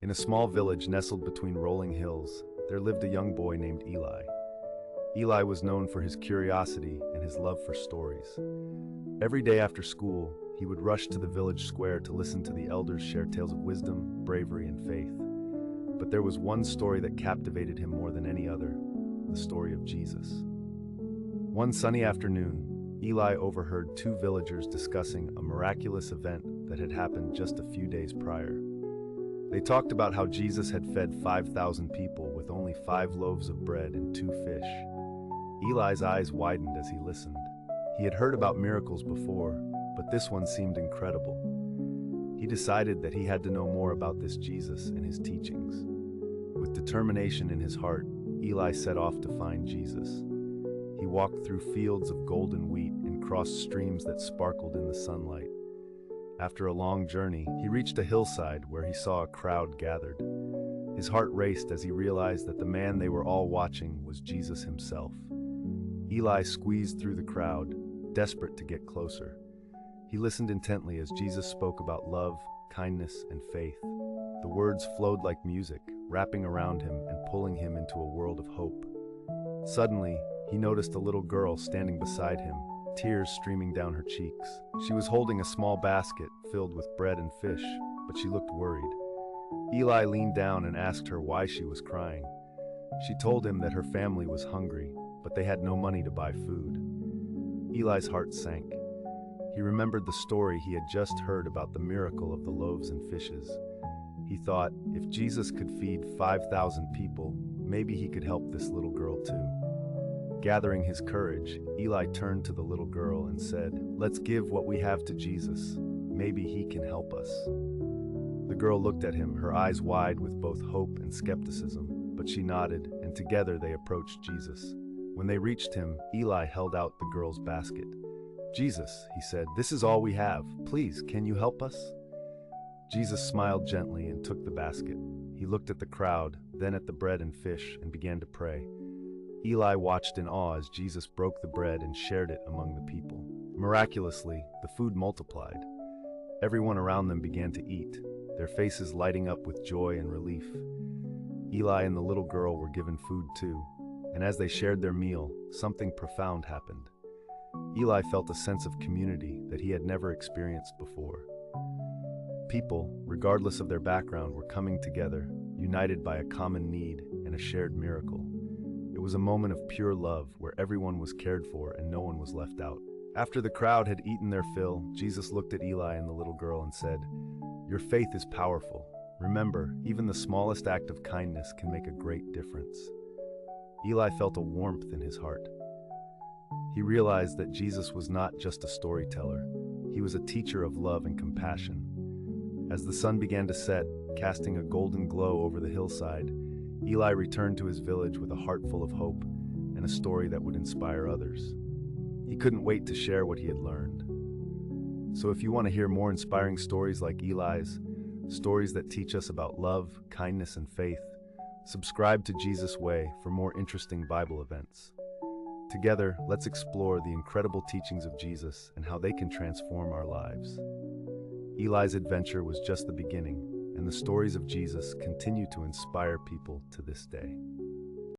In a small village nestled between rolling hills, there lived a young boy named Eli. Eli was known for his curiosity and his love for stories. Every day after school, he would rush to the village square to listen to the elders share tales of wisdom, bravery, and faith. But there was one story that captivated him more than any other, the story of Jesus. One sunny afternoon, Eli overheard two villagers discussing a miraculous event that had happened just a few days prior. They talked about how Jesus had fed 5,000 people with only 5 loaves of bread and 2 fish. Eli's eyes widened as he listened. He had heard about miracles before, but this one seemed incredible. He decided that he had to know more about this Jesus and his teachings. With determination in his heart, Eli set off to find Jesus. He walked through fields of golden wheat and crossed streams that sparkled in the sunlight. After a long journey, he reached a hillside where he saw a crowd gathered. His heart raced as he realized that the man they were all watching was Jesus himself. Eli squeezed through the crowd, desperate to get closer. He listened intently as Jesus spoke about love, kindness, and faith. The words flowed like music, wrapping around him and pulling him into a world of hope. Suddenly, he noticed a little girl standing beside him, tears streaming down her cheeks. She was holding a small basket filled with bread and fish, but she looked worried. Eli leaned down and asked her why she was crying. She told him that her family was hungry, but they had no money to buy food. Eli's heart sank. He remembered the story he had just heard about the miracle of the loaves and fishes. He thought, if Jesus could feed 5,000 people, maybe he could help this little girl too. Gathering his courage, Eli turned to the little girl and said, "Let's give what we have to Jesus. Maybe he can help us." The girl looked at him, her eyes wide with both hope and skepticism, but she nodded, and together they approached Jesus. When they reached him, Eli held out the girl's basket. "Jesus," he said, "this is all we have. Please, can you help us?" Jesus smiled gently and took the basket. He looked at the crowd, then at the bread and fish, and began to pray. Eli watched in awe as Jesus broke the bread and shared it among the people. Miraculously, the food multiplied. Everyone around them began to eat, their faces lighting up with joy and relief. Eli and the little girl were given food too, and as they shared their meal, something profound happened. Eli felt a sense of community that he had never experienced before. People, regardless of their background, were coming together, united by a common need and a shared miracle. It was a moment of pure love where everyone was cared for and no one was left out. After the crowd had eaten their fill, Jesus looked at Eli and the little girl and said, "Your faith is powerful. Remember, even the smallest act of kindness can make a great difference." Eli felt a warmth in his heart. He realized that Jesus was not just a storyteller. He was a teacher of love and compassion. As the sun began to set, casting a golden glow over the hillside, Eli returned to his village with a heart full of hope and a story that would inspire others. He couldn't wait to share what he had learned. So if you want to hear more inspiring stories like Eli's, stories that teach us about love, kindness, and faith, subscribe to Jesus Way for more interesting Bible events. Together, let's explore the incredible teachings of Jesus and how they can transform our lives. Eli's adventure was just the beginning, and the stories of Jesus continue to inspire people to this day.